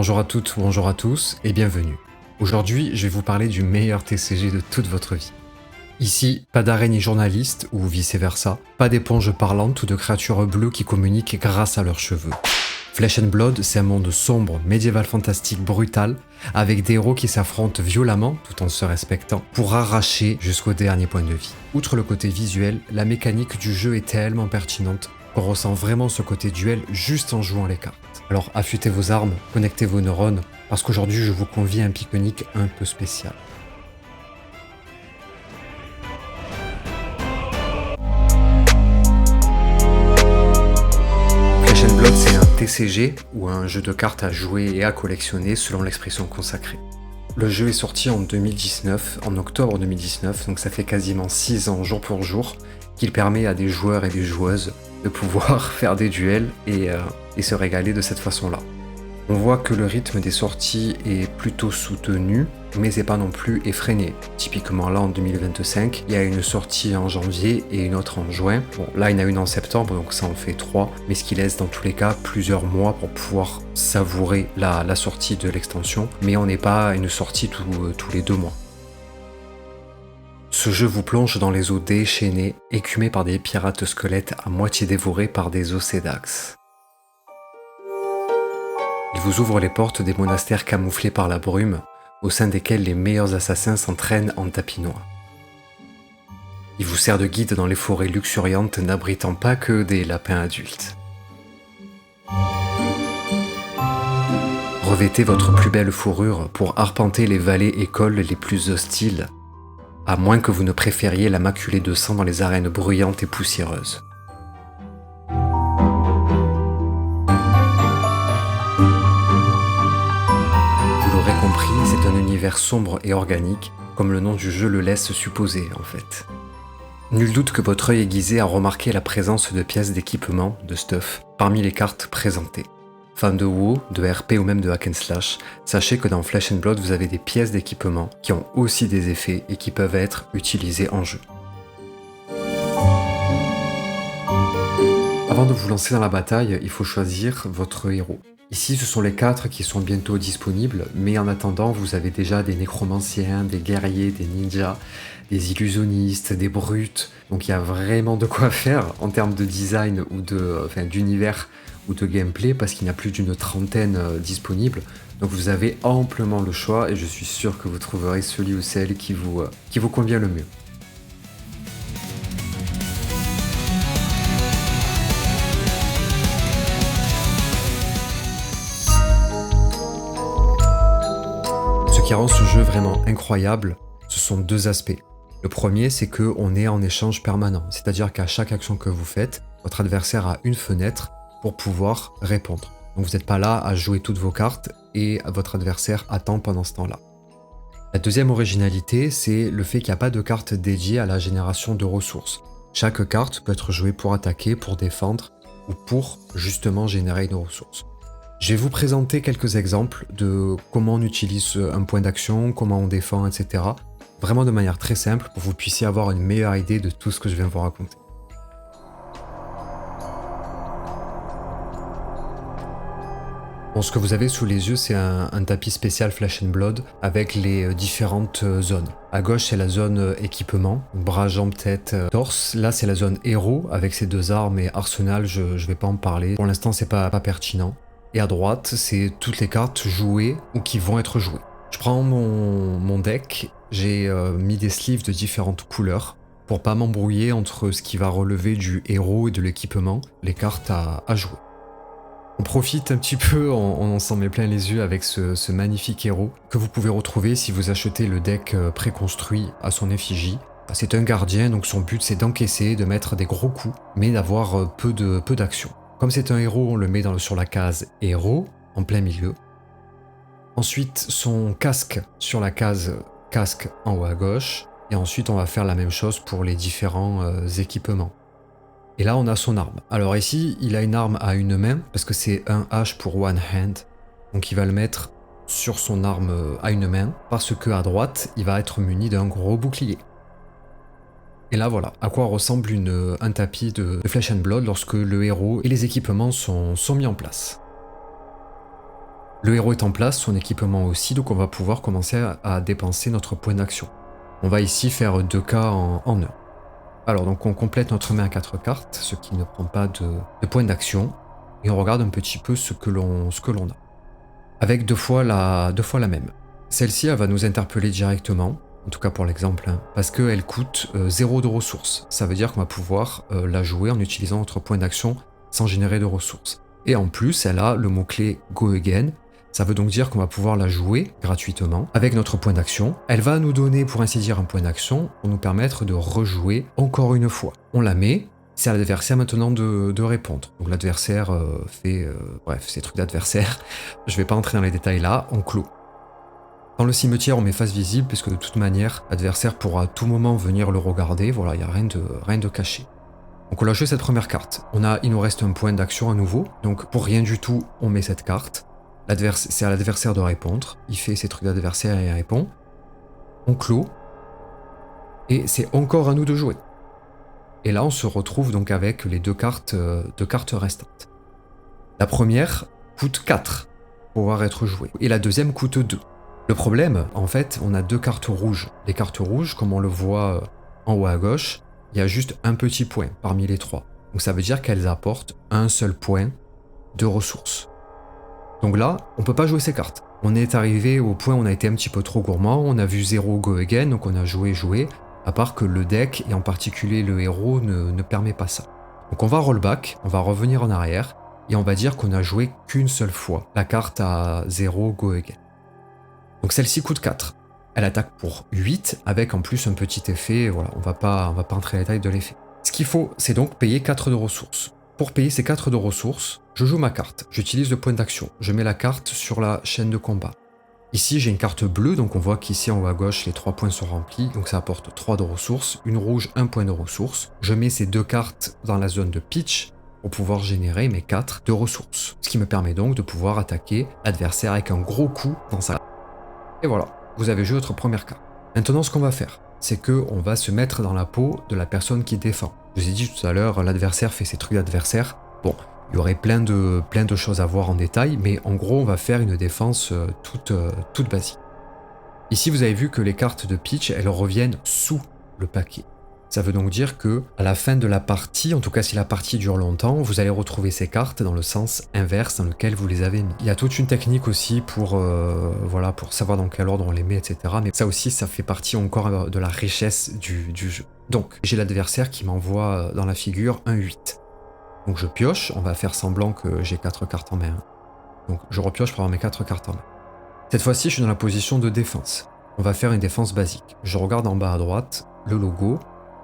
Bonjour à toutes, bonjour à tous et bienvenue. Aujourd'hui, je vais vous parler du meilleur TCG de toute votre vie. Ici, pas d'araignée journaliste ou vice-versa, pas d'éponges parlantes ou de créatures bleues qui communiquent grâce à leurs cheveux. Flesh and Blood, c'est un monde sombre, médiéval fantastique brutal, avec des héros qui s'affrontent violemment, tout en se respectant, pour arracher jusqu'au dernier point de vie. Outre le côté visuel, la mécanique du jeu est tellement pertinente qu'on ressent vraiment ce côté duel juste en jouant les cartes. Alors affûtez vos armes, connectez vos neurones, parce qu'aujourd'hui je vous convie à un pique-nique un peu spécial. Flesh and Blood, c'est un TCG, ou un jeu de cartes à jouer et à collectionner selon l'expression consacrée. Le jeu est sorti en 2019, en octobre 2019, donc ça fait quasiment 6 ans jour pour jour, qu'il permet à des joueurs et des joueuses de pouvoir faire des duels et se régaler de cette façon-là. On voit que le rythme des sorties est plutôt soutenu, mais c'est pas non plus effréné. Typiquement là en 2025, il y a une sortie en janvier et une autre en juin. Bon, là il y en a une en septembre, donc ça en fait 3, mais ce qui laisse dans tous les cas plusieurs mois pour pouvoir savourer la sortie de l'extension, mais on n'est pas à une sortie tous les 2 mois. Ce jeu vous plonge dans les eaux déchaînées, écumées par des pirates squelettes à moitié dévorés par des océdax. Il vous ouvre les portes des monastères camouflés par la brume, au sein desquels les meilleurs assassins s'entraînent en tapis noir. Il vous sert de guide dans les forêts luxuriantes n'abritant pas que des lapins adultes. Revêtez votre plus belle fourrure pour arpenter les vallées écoles les plus hostiles, à moins que vous ne préfériez la maculée de sang dans les arènes bruyantes et poussiéreuses. Vous l'aurez compris, c'est un univers sombre et organique, comme le nom du jeu le laisse supposer en fait. Nul doute que votre œil aiguisé a remarqué la présence de pièces d'équipement, de stuff, parmi les cartes présentées. Fans de WoW, de RP ou même de hack and slash, sachez que dans Flesh and Blood vous avez des pièces d'équipement qui ont aussi des effets et qui peuvent être utilisés en jeu. Avant de vous lancer dans la bataille, il faut choisir votre héros. Ici ce sont les 4 qui sont bientôt disponibles, mais en attendant vous avez déjà des nécromanciens, des guerriers, des ninjas, des illusionnistes, des brutes, donc il y a vraiment de quoi faire en termes de design ou d'univers ou de gameplay, parce qu'il y en a plus d'une trentaine disponibles, donc vous avez amplement le choix et je suis sûr que vous trouverez celui ou celle qui vous convient le mieux. Ce qui rend ce jeu vraiment incroyable, ce sont 2 aspects. Le premier, c'est qu'on est en échange permanent, c'est-à-dire qu'à chaque action que vous faites, votre adversaire a une fenêtre pour pouvoir répondre. Donc vous n'êtes pas là à jouer toutes vos cartes et votre adversaire attend pendant ce temps-là. La deuxième originalité, c'est le fait qu'il n'y a pas de carte dédiée à la génération de ressources. Chaque carte peut être jouée pour attaquer, pour défendre ou pour justement générer une ressource. Je vais vous présenter quelques exemples de comment on utilise un point d'action, comment on défend, etc. Vraiment de manière très simple pour que vous puissiez avoir une meilleure idée de tout ce que je viens de vous raconter. Bon, ce que vous avez sous les yeux, c'est un tapis spécial Flesh and Blood avec les différentes zones. À gauche, c'est la zone équipement, bras, jambes, tête, torse. Là, c'est la zone héros avec ses 2 armes et arsenal, je vais pas en parler. Pour l'instant, c'est pas pertinent. Et à droite, c'est toutes les cartes jouées ou qui vont être jouées. Je prends mon deck, j'ai mis des sleeves de différentes couleurs pour pas m'embrouiller entre ce qui va relever du héros et de l'équipement, les cartes à jouer. On profite un petit peu, on s'en met plein les yeux avec ce magnifique héros que vous pouvez retrouver si vous achetez le deck préconstruit à son effigie. C'est un gardien, donc son but c'est d'encaisser, de mettre des gros coups, mais d'avoir peu d'action. Comme c'est un héros, on le met sur la case héros, en plein milieu. Ensuite, son casque sur la case casque en haut à gauche. Et ensuite, on va faire la même chose pour les différents équipements. Et là, on a son arme. Alors ici, il a une arme à une main, parce que c'est un H pour one hand. Donc il va le mettre sur son arme à une main, parce que à droite, il va être muni d'un gros bouclier. Et là voilà, à quoi ressemble un tapis de Flesh and Blood lorsque le héros et les équipements sont mis en place. Le héros est en place, son équipement aussi, donc on va pouvoir commencer à dépenser notre point d'action. On va ici faire 2K en 1. Alors donc on complète notre main à 4 cartes, ce qui ne prend pas de points d'action, et on regarde un petit peu ce que l'on a. Avec deux fois la même. Celle-ci, elle va nous interpeller directement, en tout cas pour l'exemple, hein, parce qu'elle coûte 0 de ressources. Ça veut dire qu'on va pouvoir la jouer en utilisant notre point d'action sans générer de ressources. Et en plus, elle a le mot-clé Go Again. Ça veut donc dire qu'on va pouvoir la jouer gratuitement avec notre point d'action. Elle va nous donner, pour ainsi dire, un point d'action pour nous permettre de rejouer encore une fois. On la met, c'est à l'adversaire maintenant de répondre. Donc l'adversaire fait, bref, ces trucs d'adversaire. Je vais pas entrer dans les détails là, on clôt. Dans le cimetière, on met face visible, puisque de toute manière, l'adversaire pourra à tout moment venir le regarder. Voilà, il n'y a rien de caché. Donc on a joué cette première carte. Il nous reste un point d'action à nouveau. Donc pour rien du tout, on met cette carte. C'est à l'adversaire de répondre. Il fait ses trucs d'adversaire et il répond. On clôt. Et c'est encore à nous de jouer. Et là, on se retrouve donc avec les deux cartes restantes. La première coûte 4 pour pouvoir être jouée. Et la deuxième coûte 2. Le problème, en fait, on a deux cartes rouges. Les cartes rouges, comme on le voit en haut à gauche, il y a juste un petit point parmi les trois. Donc ça veut dire qu'elles apportent un seul point de ressources. Donc là, on peut pas jouer ces cartes. On est arrivé au point où on a été un petit peu trop gourmand, on a vu 0 Go Again, donc on a joué, à part que le deck, et en particulier le héros, ne permet pas ça. Donc on va rollback, on va revenir en arrière, et on va dire qu'on a joué qu'une seule fois la carte à 0 Go Again. Donc celle-ci coûte 4. Elle attaque pour 8, avec en plus un petit effet, voilà, on va pas entrer dans les détails de l'effet. Ce qu'il faut, c'est donc payer 4 de ressources. Pour payer ces 4 de ressources, je joue ma carte, j'utilise le point d'action, je mets la carte sur la chaîne de combat. Ici j'ai une carte bleue, donc on voit qu'ici en haut à gauche les 3 points sont remplis, donc ça apporte 3 de ressources, une rouge, 1 point de ressources. Je mets ces deux cartes dans la zone de pitch pour pouvoir générer mes 4 de ressources. Ce qui me permet donc de pouvoir attaquer l'adversaire avec un gros coup dans sa... Et voilà, vous avez joué votre première carte. Maintenant ce qu'on va faire, c'est qu'on va se mettre dans la peau de la personne qui défend. Je vous ai dit tout à l'heure, l'adversaire fait ses trucs d'adversaire. Bon, il y aurait plein de choses à voir en détail, mais en gros, on va faire une défense toute basique. Ici, vous avez vu que les cartes de pitch, elles reviennent sous le paquet. Ça veut donc dire que à la fin de la partie, en tout cas si la partie dure longtemps, vous allez retrouver ces cartes dans le sens inverse dans lequel vous les avez mis. Il y a toute une technique aussi pour savoir dans quel ordre on les met, etc. Mais ça aussi, ça fait partie encore de la richesse du jeu. Donc, j'ai l'adversaire qui m'envoie dans la figure un 8. Donc je pioche, on va faire semblant que j'ai 4 cartes en main. Donc je repioche pour avoir mes 4 cartes en main. Cette fois-ci, je suis dans la position de défense. On va faire une défense basique. Je regarde en bas à droite le logo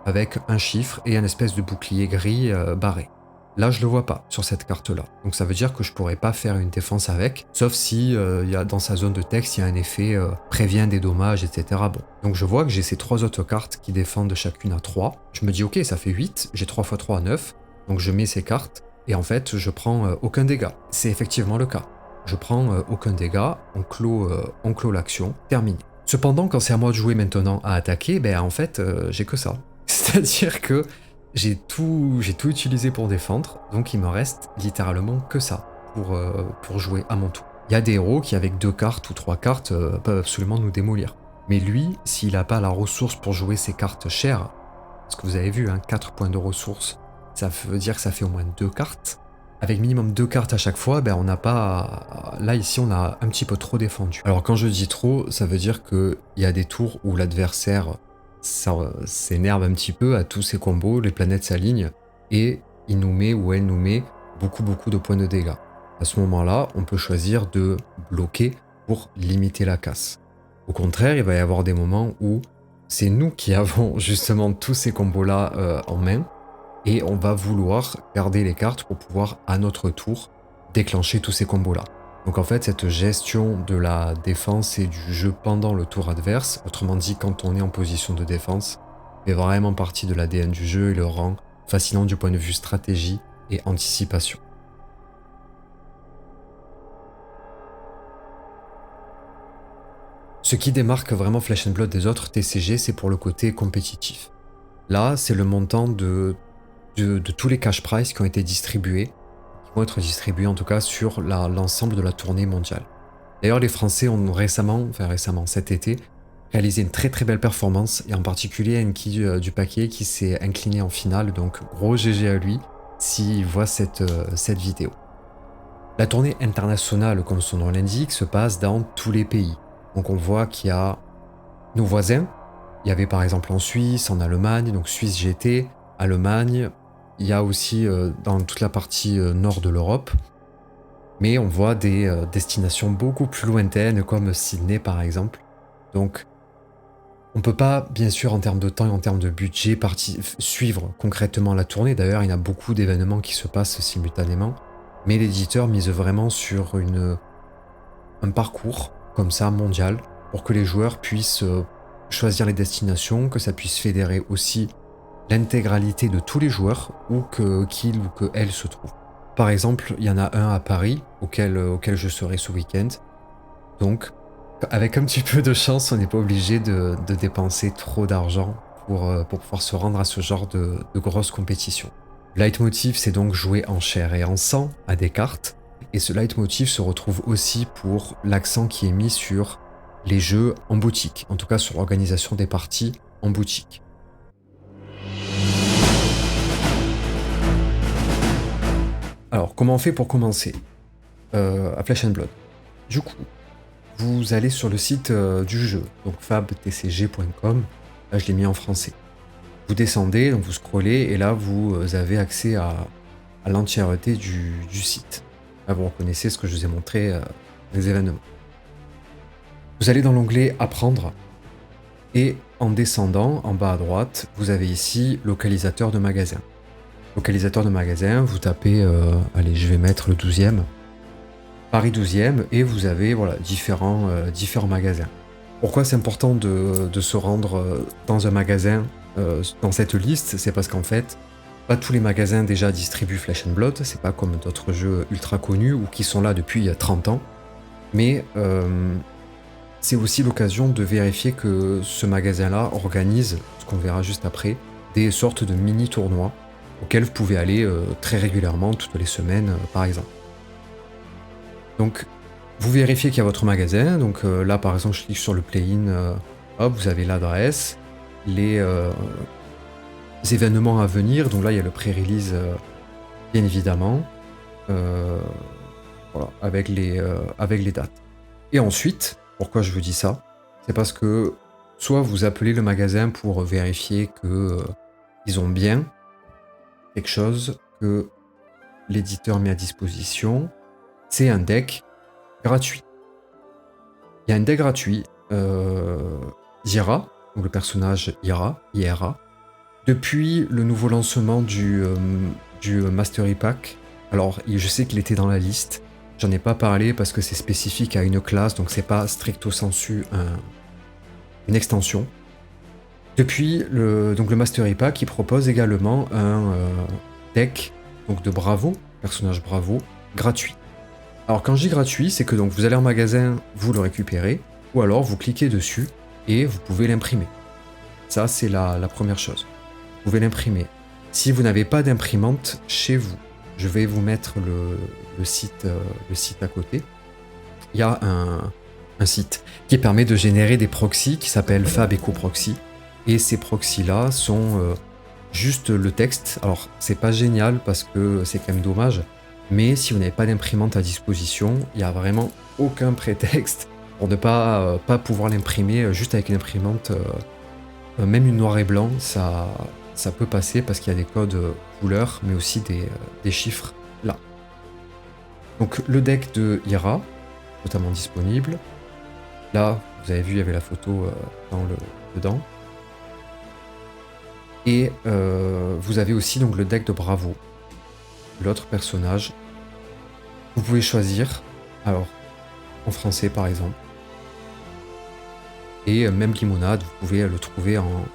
avec un chiffre et un espèce de bouclier gris barré. Là, je le vois pas sur cette carte-là. Donc ça veut dire que je pourrais pas faire une défense avec, sauf si y a, dans sa zone de texte, il y a un effet prévient des dommages, etc. Bon. Donc je vois que j'ai ces 3 autres cartes qui défendent chacune à 3. Je me dis, ok, ça fait 8, j'ai 3 x 3 à 9. Donc je mets ces cartes, et en fait, je prends aucun dégât. C'est effectivement le cas. Je prends aucun dégât, on clôt l'action, terminé. Cependant, quand c'est à moi de jouer maintenant à attaquer, ben en fait, j'ai que ça. C'est-à-dire que j'ai tout utilisé pour défendre, donc il me reste littéralement que ça pour jouer à mon tour. Il y a des héros qui, avec 2 cartes ou 3 cartes, peuvent absolument nous démolir. Mais lui, s'il n'a pas la ressource pour jouer ses cartes chères, parce que vous avez vu, hein, 4 points de ressources, ça veut dire que ça fait au moins 2 cartes. Avec minimum 2 cartes à chaque fois, ben on n'a pas... Là, ici, on a un petit peu trop défendu. Alors, quand je dis trop, ça veut dire qu'il y a des tours où l'adversaire s'énerve un petit peu à tous ces combos, les planètes s'alignent, et il nous met, ou elle nous met, beaucoup de points de dégâts. À ce moment-là, on peut choisir de bloquer pour limiter la casse. Au contraire, il va y avoir des moments où c'est nous qui avons justement tous ces combos-là en main, et on va vouloir garder les cartes pour pouvoir, à notre tour, déclencher tous ces combos-là. Donc en fait, cette gestion de la défense et du jeu pendant le tour adverse, autrement dit quand on est en position de défense, fait vraiment partie de l'ADN du jeu et le rend fascinant du point de vue stratégie et anticipation. Ce qui démarque vraiment Flesh and Blood des autres TCG, c'est pour le côté compétitif. Là, c'est le montant de tous les cash prize qui ont été distribués, qui vont être distribués en tout cas sur l'ensemble de la tournée mondiale. D'ailleurs, les Français ont récemment, cet été, réalisé une très très belle performance, et en particulier Enki du Paquet qui s'est incliné en finale, donc gros GG à lui s'il voit cette vidéo. La tournée internationale, comme son nom l'indique, se passe dans tous les pays. Donc on voit qu'il y a nos voisins. Il y avait par exemple en Suisse, en Allemagne, donc Suisse GT, Allemagne. Il y a aussi dans toute la partie nord de l'Europe. Mais on voit des destinations beaucoup plus lointaines comme Sydney par exemple. Donc on peut pas, bien sûr, en termes de temps et en termes de budget, suivre concrètement la tournée. D'ailleurs, il y a beaucoup d'événements qui se passent simultanément. Mais l'éditeur mise vraiment sur un parcours comme ça mondial pour que les joueurs puissent choisir les destinations, que ça puisse fédérer aussi l'intégralité de tous les joueurs où qu'ils ou que elles se trouvent. Par exemple, il y en a un à Paris auquel je serai ce week-end. Donc, avec un petit peu de chance, on n'est pas obligé de dépenser trop d'argent pour pouvoir se rendre à ce genre de grosses compétitions. Le leitmotiv, c'est donc jouer en chair et en sang à des cartes, et ce leitmotiv se retrouve aussi pour l'accent qui est mis sur les jeux en boutique, en tout cas sur l'organisation des parties en boutique. Alors, comment on fait pour commencer à Flesh and Blood? Du coup, vous allez sur le site du jeu, donc fabtcg.com, là je l'ai mis en français. Vous descendez, donc vous scrollez, et là vous avez accès à l'entièreté du site. Là vous reconnaissez ce que je vous ai montré les événements. Vous allez dans l'onglet Apprendre, et en descendant, en bas à droite, vous avez ici Localisateur de magasin. Localisateur de magasin, vous tapez, allez je vais mettre le 12e, Paris 12e, et vous avez voilà, différents magasins. Pourquoi c'est important de se rendre dans un magasin dans cette liste? C'est parce qu'en fait, pas tous les magasins déjà distribuent Flesh and Blood, c'est pas comme d'autres jeux ultra connus ou qui sont là depuis 30 ans, mais c'est aussi l'occasion de vérifier que ce magasin-là organise, ce qu'on verra juste après, des sortes de mini-tournois auxquels vous pouvez aller très régulièrement, toutes les semaines par exemple. Donc, vous vérifiez qu'il y a votre magasin. Donc là, par exemple, je clique sur le play-in. Hop, vous avez l'adresse, les événements à venir. Donc là, il y a le pré-release, bien évidemment, voilà, avec les dates. Et ensuite, pourquoi je vous dis ça? C'est parce que soit vous appelez le magasin pour vérifier que ils ont bien quelque chose que l'éditeur met à disposition. C'est un deck gratuit. Il y a un deck gratuit d'Ira, donc le personnage Ira. Depuis le nouveau lancement du Mastery Pack, alors je sais qu'il était dans la liste, j'en ai pas parlé parce que c'est spécifique à une classe, donc c'est pas stricto sensu une extension. Depuis le Mastery Pack, il propose également un deck donc de Bravo, personnage Bravo, gratuit. Alors quand je dis gratuit, c'est que donc vous allez en magasin, vous le récupérez, ou alors vous cliquez dessus et vous pouvez l'imprimer. Ça c'est la première chose. Vous pouvez l'imprimer. Si vous n'avez pas d'imprimante chez vous, je vais vous mettre le site à côté. Il y a un site qui permet de générer des proxys qui s'appelle Fab Eco Proxy. Et ces proxys là sont juste le texte. Alors c'est pas génial parce que c'est quand même dommage. Mais si vous n'avez pas d'imprimante à disposition, il n'y a vraiment aucun prétexte pour ne pas pouvoir l'imprimer juste avec une imprimante, même une noir et blanc, ça peut passer parce qu'il y a des codes couleurs, mais aussi des chiffres là. Donc le deck de Ira, totalement disponible. Là, vous avez vu, il y avait la photo dedans. Et vous avez aussi donc le deck de Bravo, l'autre personnage. Vous pouvez choisir, alors en français par exemple, et même Limonade, vous pouvez le trouver en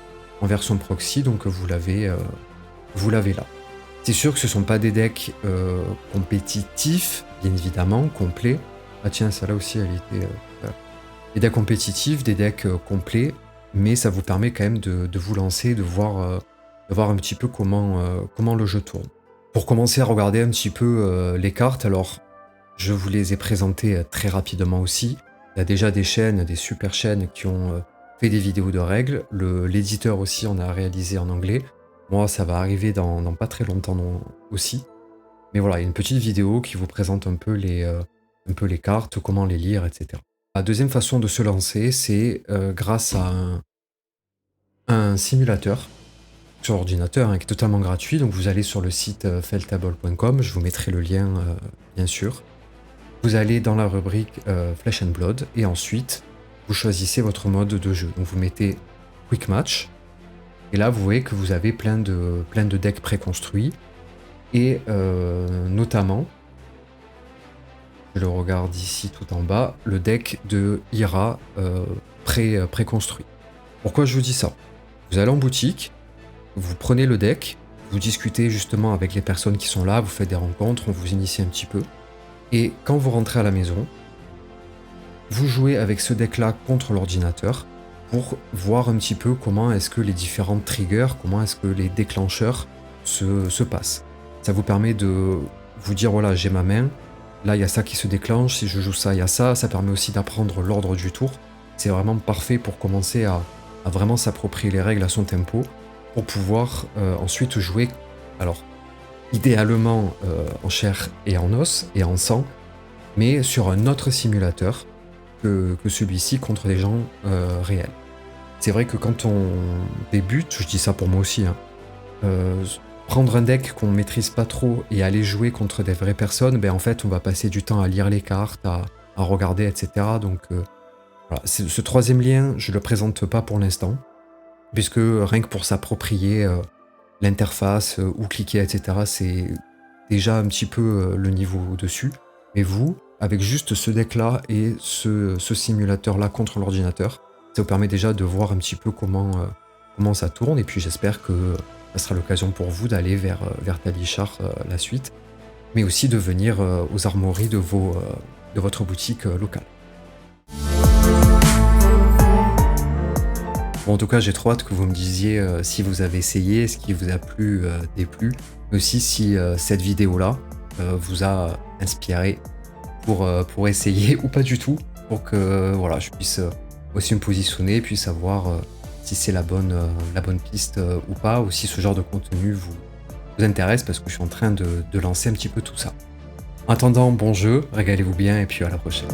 version proxy, donc vous l'avez là. C'est sûr que ce ne sont pas des decks compétitifs, bien évidemment, complets. Ah tiens, ça là aussi, elle était... des decks compétitifs, des decks complets, mais ça vous permet quand même de vous lancer, de voir un petit peu comment le jeu tourne. Pour commencer à regarder un petit peu les cartes, alors Je vous les ai présentés très rapidement aussi. Il y a déjà des chaînes, des super chaînes qui ont fait des vidéos de règles. L'éditeur aussi en a réalisé en anglais. Moi, ça va arriver dans pas très longtemps aussi. Mais voilà, il y a une petite vidéo qui vous présente un peu les cartes, comment les lire, etc. La deuxième façon de se lancer, c'est grâce à un simulateur sur ordinateur qui est totalement gratuit. Donc vous allez sur le site feltable.com, je vous mettrai le lien bien sûr. Vous allez dans la rubrique Flesh and Blood et ensuite vous choisissez votre mode de jeu. Donc vous mettez Quick Match et là vous voyez que vous avez plein de decks préconstruits et notamment, je le regarde ici tout en bas, le deck de Ira préconstruit. Pourquoi je vous dis ça? Vous allez en boutique, vous prenez le deck, vous discutez justement avec les personnes qui sont là, vous faites des rencontres, on vous initie un petit peu. Et quand vous rentrez à la maison, vous jouez avec ce deck-là contre l'ordinateur pour voir un petit peu comment est-ce que les différentes triggers, comment est-ce que les déclencheurs se passent. Ça vous permet de vous dire, voilà, j'ai ma main, là il y a ça qui se déclenche, si je joue ça, il y a ça. Ça permet aussi d'apprendre l'ordre du tour. C'est vraiment parfait pour commencer à vraiment s'approprier les règles à son tempo, pour pouvoir ensuite jouer, alors idéalement en chair et en os et en sang, mais sur un autre simulateur que celui-ci contre des gens réels. C'est vrai que quand on débute, je dis ça pour moi aussi, prendre un deck qu'on maîtrise pas trop et aller jouer contre des vraies personnes, ben en fait on va passer du temps à lire les cartes, à regarder, etc. Donc voilà. Ce troisième lien, je le présente pas pour l'instant, puisque rien que pour s'approprier l'interface, où cliquer, etc., c'est déjà un petit peu le niveau au-dessus. Mais vous, avec juste ce deck-là et ce simulateur-là contre l'ordinateur, ça vous permet déjà de voir un petit peu comment ça tourne. Et puis j'espère que ça sera l'occasion pour vous d'aller vers Talichar la suite, mais aussi de venir aux armoiries de votre boutique locale. Bon, en tout cas, j'ai trop hâte que vous me disiez si vous avez essayé, ce qui vous a plu, déplu, mais aussi si cette vidéo-là vous a inspiré pour essayer ou pas du tout, pour que voilà, je puisse aussi me positionner, puis savoir si c'est la bonne piste ou pas, ou si ce genre de contenu vous intéresse, parce que je suis en train de lancer un petit peu tout ça. En attendant, bon jeu, régalez-vous bien, et puis à la prochaine.